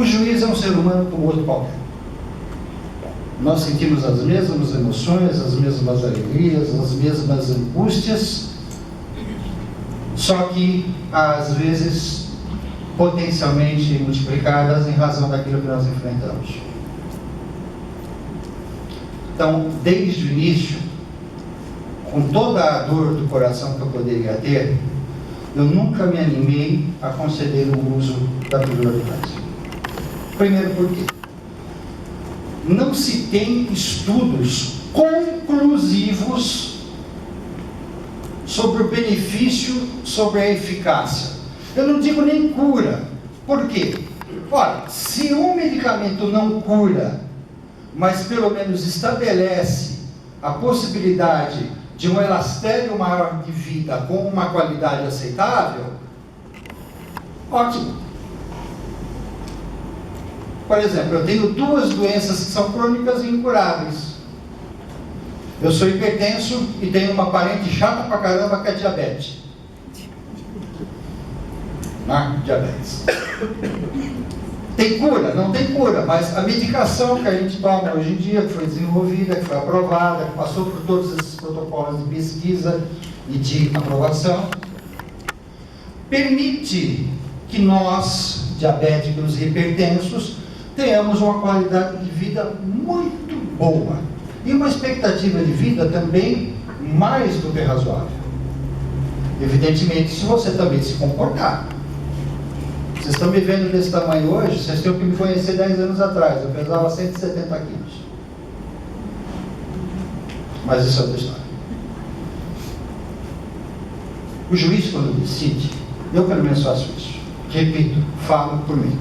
O juiz é um ser humano como outro qualquer. Nós sentimos as mesmas emoções, as mesmas alegrias, as mesmas angústias, só que às vezes potencialmente multiplicadas em razão daquilo que nós enfrentamos. Então, desde o início, com toda a dor do coração que eu poderia ter, eu nunca me animei a conceder o uso da pílula do câncer. Primeiro, por quê? Não se tem estudos conclusivos sobre o benefício, sobre a eficácia. Eu não digo nem cura. Por quê? Ora, se um medicamento não cura, mas pelo menos estabelece a possibilidade de um elastério maior de vida com uma qualidade aceitável, ótimo. Por exemplo, eu tenho 2 doenças que são crônicas e incuráveis. Eu sou hipertenso e tenho uma parente chata pra caramba que é diabetes. Diabetes. Tem cura? Não tem cura, mas a medicação que a gente toma hoje em dia, que foi desenvolvida, que foi aprovada, que passou por todos esses protocolos de pesquisa e de aprovação, permite que nós, diabéticos e hipertensos, tenhamos uma qualidade de vida muito boa e uma expectativa de vida também mais do que razoável. Evidentemente, se você também se comportar. Vocês estão me vendo desse tamanho hoje, vocês têm que me conhecer 10 anos atrás. Eu pesava 170 quilos. Mas isso é outra história. O juiz, quando decide, eu pelo menos faço isso. Repito, falo por mim.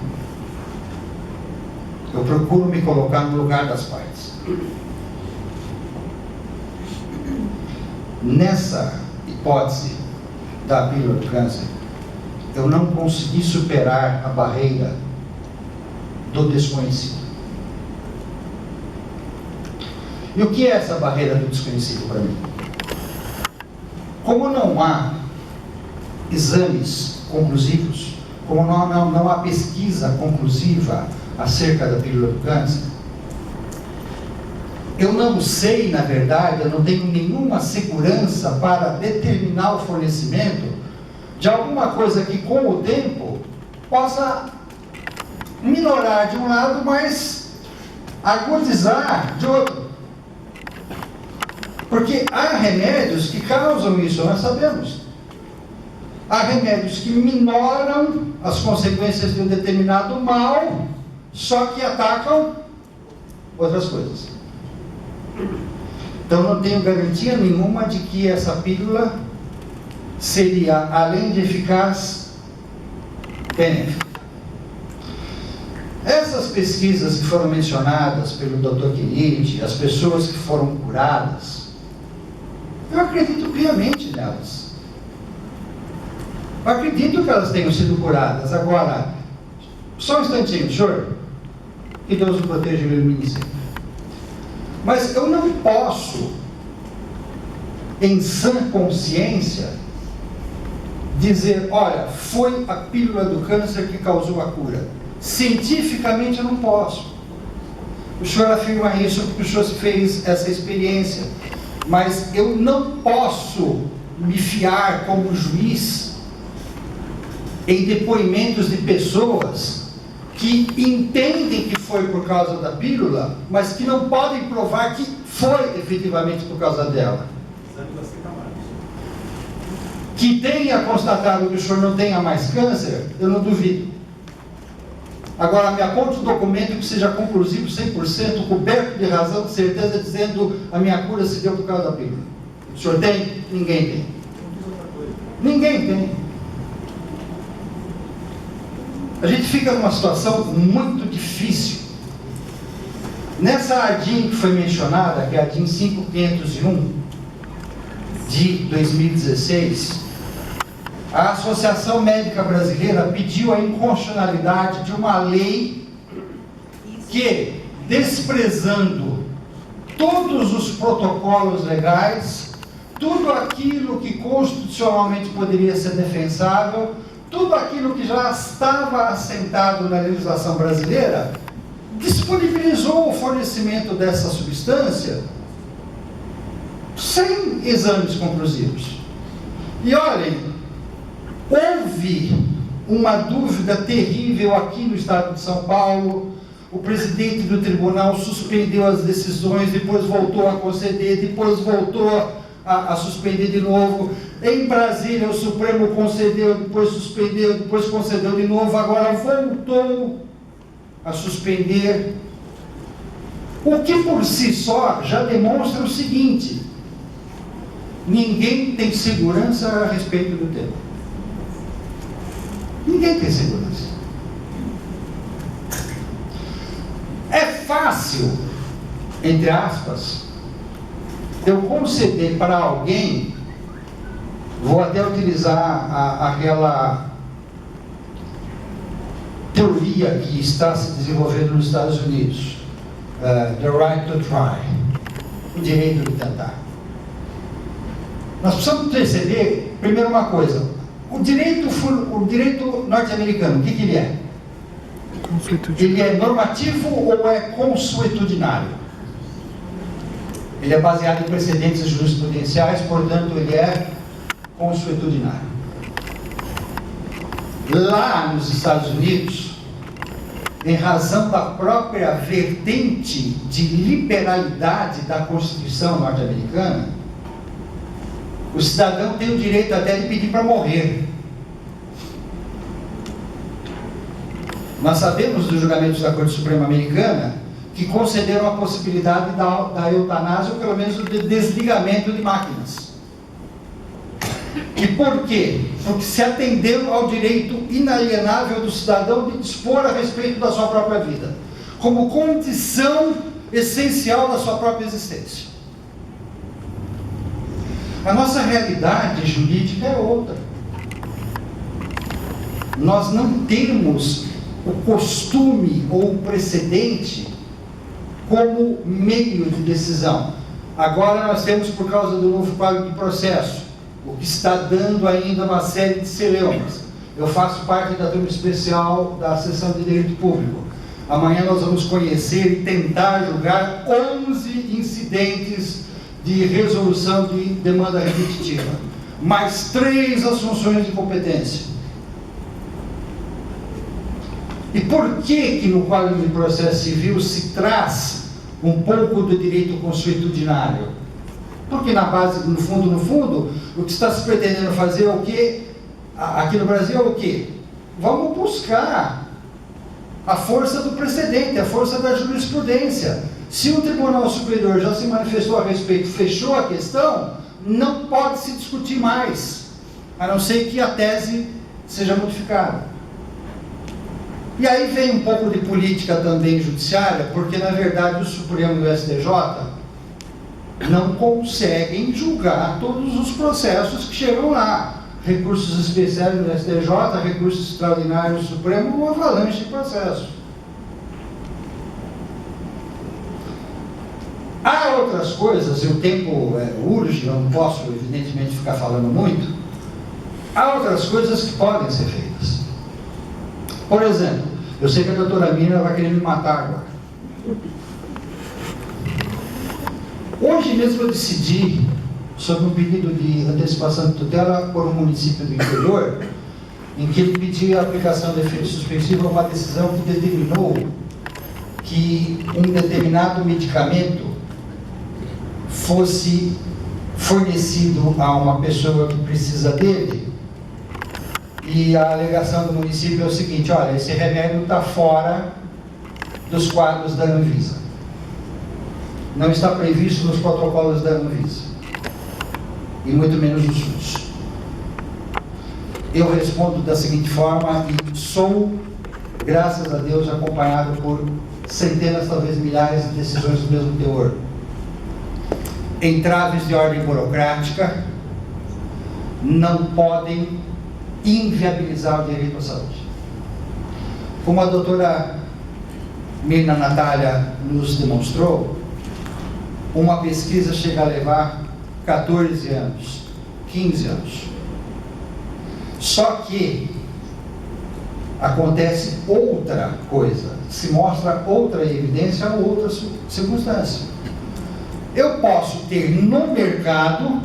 Eu procuro me colocar no lugar das partes. Nessa hipótese da pílula do câncer, eu não consegui superar a barreira do desconhecido. E o que é essa barreira do desconhecido para mim? Como não há exames conclusivos, como não há pesquisa conclusiva acerca da pílula do câncer, eu não sei, na verdade, eu não tenho nenhuma segurança para determinar o fornecimento de alguma coisa que com o tempo possa minorar de um lado, mas agudizar de outro. Porque há remédios que causam isso, nós sabemos. Há remédios que minoram as consequências de um determinado mal, só que atacam outras coisas. Então não tenho garantia nenhuma de que essa pílula seria, além de eficaz, benéfica. Essas pesquisas que foram mencionadas pelo Dr. Kennedy, as pessoas que foram curadas, eu acredito piamente nelas. Eu acredito que elas tenham sido curadas. Agora, só um instantinho, senhor. Que Deus o proteja e o ilumine sempre. Mas eu não posso, em sã consciência, dizer, olha, foi a pílula do câncer que causou a cura. Cientificamente eu não posso. O senhor afirma isso porque o senhor fez essa experiência, mas eu não posso me fiar como juiz em depoimentos de pessoas que entendem que foi por causa da pílula, mas que não podem provar que foi efetivamente por causa dela. Que tenha constatado que o senhor não tenha mais câncer, eu não duvido. Agora, me aponte um documento que seja conclusivo 100%, coberto de razão, de certeza, dizendo a minha cura se deu por causa da pílula. O senhor tem? Ninguém tem. Ninguém tem. A gente fica numa situação muito difícil. Nessa ADIM que foi mencionada, que é a ADIM 5501, de 2016, a Associação Médica Brasileira pediu a inconstitucionalidade de uma lei que, desprezando todos os protocolos legais, tudo aquilo que constitucionalmente poderia ser defensável, tudo aquilo que já estava assentado na legislação brasileira, disponibilizou o fornecimento dessa substância sem exames conclusivos. E olhem, houve uma dúvida terrível aqui no estado de São Paulo. O presidente do tribunal suspendeu as decisões, depois voltou a conceder, depois voltou a suspender de novo. Em Brasília, o Supremo concedeu, depois suspendeu, depois concedeu de novo, agora voltou a suspender. O que por si só já demonstra o seguinte: ninguém tem segurança a respeito do tema. Ninguém tem segurança. É fácil, entre aspas, eu conceder para alguém, vou até utilizar aquela teoria que está se desenvolvendo nos Estados Unidos, the right to try, o direito de tentar. Nós precisamos perceber, primeiro, uma coisa: o direito norte-americano, o que ele é? Ele é normativo ou é consuetudinário? Ele é baseado em precedentes jurisprudenciais, portanto, ele é consuetudinário. Lá nos Estados Unidos, em razão da própria vertente de liberalidade da Constituição norte-americana, o cidadão tem o direito até de pedir para morrer. Nós sabemos dos julgamentos da Corte Suprema Americana que concederam a possibilidade da eutanásia, ou pelo menos do desligamento de máquinas. E por quê? Porque se atendeu ao direito inalienável do cidadão de dispor a respeito da sua própria vida, como condição essencial da sua própria existência. A nossa realidade jurídica é outra. Nós não temos o costume ou o precedente como meio de decisão. Agora nós temos, por causa do novo Código de Processo, o que está dando ainda uma série de celeumas. Eu faço parte da turma especial da Seção de Direito Público. Amanhã nós vamos conhecer e tentar julgar 11 incidentes de resolução de demanda repetitiva, mais 3 assunções de competência. E por que no Código de Processo Civil se traz um pouco do direito consuetudinário? Porque na base, no fundo, o que está se pretendendo fazer é o quê? Aqui no Brasil é o quê? Vamos buscar a força do precedente, a força da jurisprudência. Se o Tribunal Superior já se manifestou a respeito, fechou a questão, não pode se discutir mais, a não ser que a tese seja modificada. E aí vem um pouco de política também judiciária, porque na verdade o Supremo e o STJ não conseguem julgar todos os processos que chegam lá. Recursos especiais do STJ, recursos extraordinários do Supremo, uma avalanche de processos. Há outras coisas, e o tempo urge, eu não posso evidentemente ficar falando muito. Há outras coisas que podem ser feitas. Por exemplo, eu sei que a doutora Mina vai querer me matar agora. Hoje mesmo eu decidi sobre um pedido de antecipação de tutela por um município do interior, em que ele pedia a aplicação de efeito suspensivo a uma decisão que determinou que um determinado medicamento fosse fornecido a uma pessoa que precisa dele. E a alegação do município é o seguinte: olha, esse remédio está fora dos quadros da Anvisa, não está previsto nos protocolos da Anvisa, e muito menos no SUS. Eu respondo da seguinte forma, e sou, graças a Deus, acompanhado por centenas, talvez milhares de decisões do mesmo teor. Entraves de ordem burocrática não podem inviabilizar o direito à saúde. Como a doutora Mirna Natália nos demonstrou, uma pesquisa chega a levar 14 anos, 15 anos. Só que acontece outra coisa, se mostra outra evidência ou outra circunstância. Eu posso ter no mercado,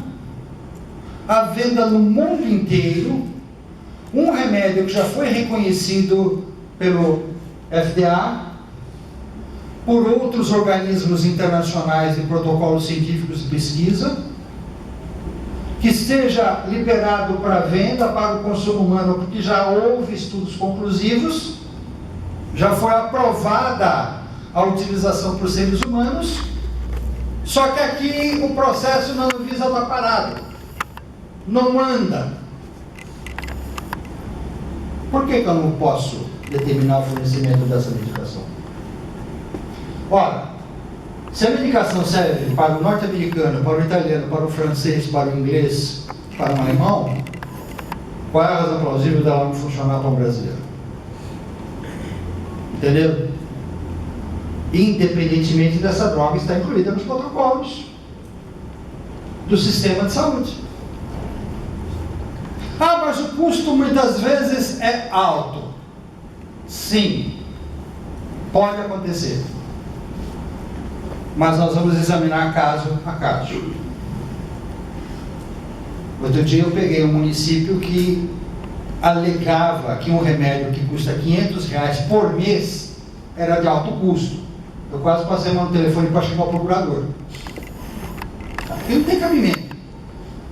à venda no mundo inteiro, um remédio que já foi reconhecido pelo FDA, por outros organismos internacionais e protocolos científicos de pesquisa, que seja liberado para venda, para o consumo humano, porque já houve estudos conclusivos, já foi aprovada a utilização por seres humanos, só que aqui o processo na Anvisa está parado, não anda. Por que eu não posso determinar o fornecimento dessa medicação? Ora, se a medicação serve para o norte-americano, para o italiano, para o francês, para o inglês, para o alemão, qual é a razão plausível dela não funcionar para o brasileiro? Entendeu? Independentemente dessa droga estar incluída nos protocolos do sistema de saúde. Ah, mas o custo muitas vezes é alto. Sim, pode acontecer. Mas nós vamos examinar caso a caso. Outro dia eu peguei um município que alegava que um remédio que custa R$500 por mês era de alto custo. Eu quase passei no telefone para chamar o procurador. E não tem cabimento.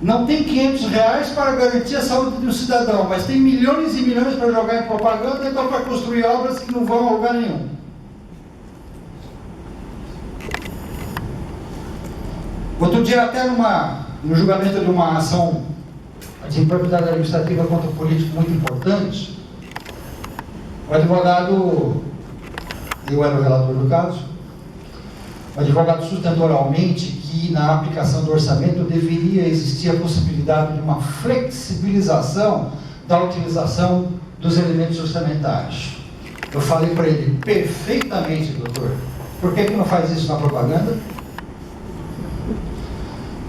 Não tem R$500 para garantir a saúde do cidadão, mas tem milhões e milhões para jogar em propaganda, então para construir obras que não vão a lugar nenhum. Outro dia, até no julgamento de uma ação de improbidade administrativa contra um político muito importante, o advogado, eu era o relator do caso, o advogado sustentou oralmente que na aplicação do orçamento deveria existir a possibilidade de uma flexibilização da utilização dos elementos orçamentários. Eu falei para ele, perfeitamente, doutor, por que não faz isso na propaganda?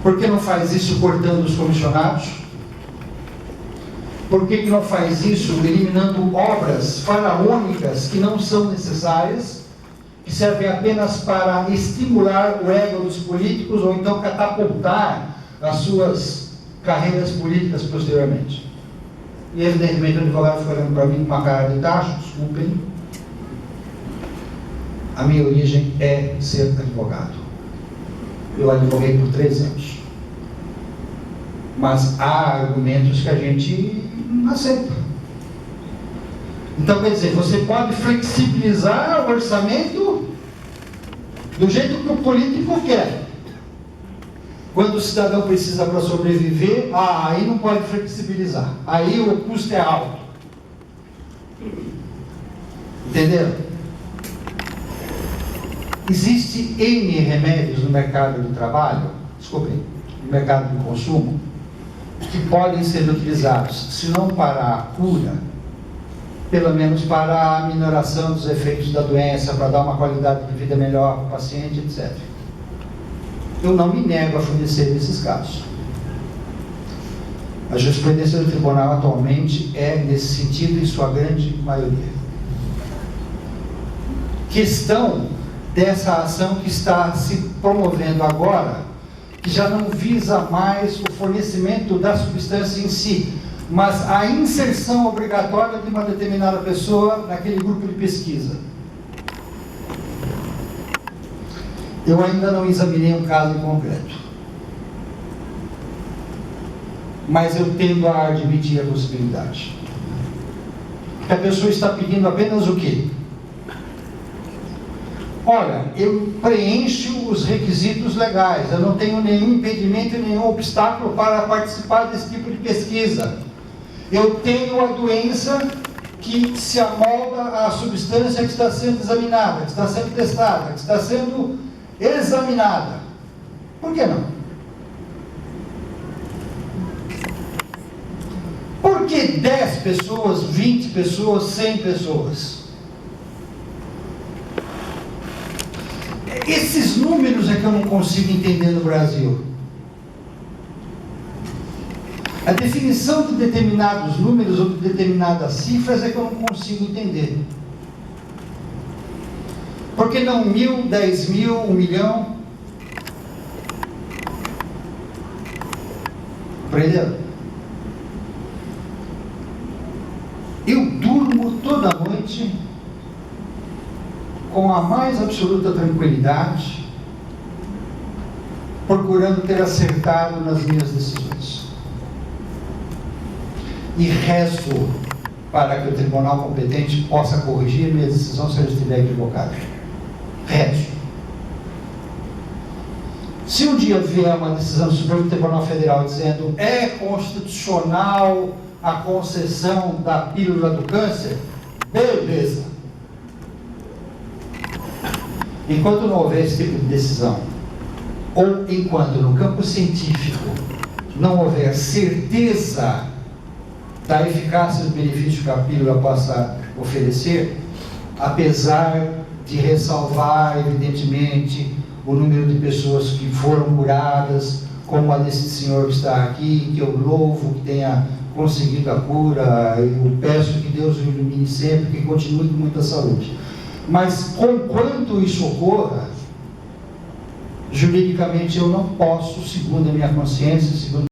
Por que não faz isso cortando os comissionados? Por que não faz isso eliminando obras faraônicas que não são necessárias, que servem apenas para estimular o ego dos políticos ou então catapultar as suas carreiras políticas posteriormente? E evidentemente o advogado foi olhando para mim com uma cara de tacho, desculpem. A minha origem é ser advogado. Eu advoguei por 3 anos. Mas há argumentos que a gente não aceita. Então, quer dizer, você pode flexibilizar o orçamento do jeito que o político quer. Quando o cidadão precisa para sobreviver, aí não pode flexibilizar. Aí o custo é alto. Entenderam? Existe N remédios no mercado de trabalho, desculpem, no mercado de consumo, que podem ser utilizados, se não para a cura, pelo menos para a minoração dos efeitos da doença, para dar uma qualidade de vida melhor para o paciente, etc. Eu não me nego a fornecer esses casos. A jurisprudência do tribunal atualmente é nesse sentido, em sua grande maioria. Questão dessa ação que está se promovendo agora, que já não visa mais o fornecimento da substância em si, mas a inserção obrigatória de uma determinada pessoa naquele grupo de pesquisa. Eu ainda não examinei um caso em concreto, mas eu tendo a admitir a possibilidade. Que a pessoa está pedindo apenas o quê? Olha, eu preencho os requisitos legais, eu não tenho nenhum impedimento, nenhum obstáculo para participar desse tipo de pesquisa. Eu tenho a doença que se amolda à substância que está sendo examinada, que está sendo testada, que está sendo examinada. Por que não? Por que 10 pessoas, 20 pessoas, 100 pessoas? Esses números é que eu não consigo entender no Brasil. A definição de determinados números ou de determinadas cifras é que eu não consigo entender. Por que não 1.000, 10.000, 1 milhão? Aprendeu? Eu durmo toda noite com a mais absoluta tranquilidade, procurando ter acertado nas minhas decisões. E rezo para que o tribunal competente possa corrigir minha decisão se eu estiver equivocado. Rezo. Se um dia vier uma decisão do Supremo Tribunal Federal dizendo é constitucional a concessão da pílula do câncer, beleza. Enquanto não houver esse tipo de decisão, ou enquanto no campo científico não houver certeza da eficácia do benefício que a pílula possa oferecer, apesar de ressalvar, evidentemente, o número de pessoas que foram curadas, como a desse senhor que está aqui, que eu louvo, que tenha conseguido a cura, eu peço que Deus o ilumine sempre, que continue com muita saúde. Mas, conquanto isso ocorra, juridicamente eu não posso, segundo a minha consciência, segundo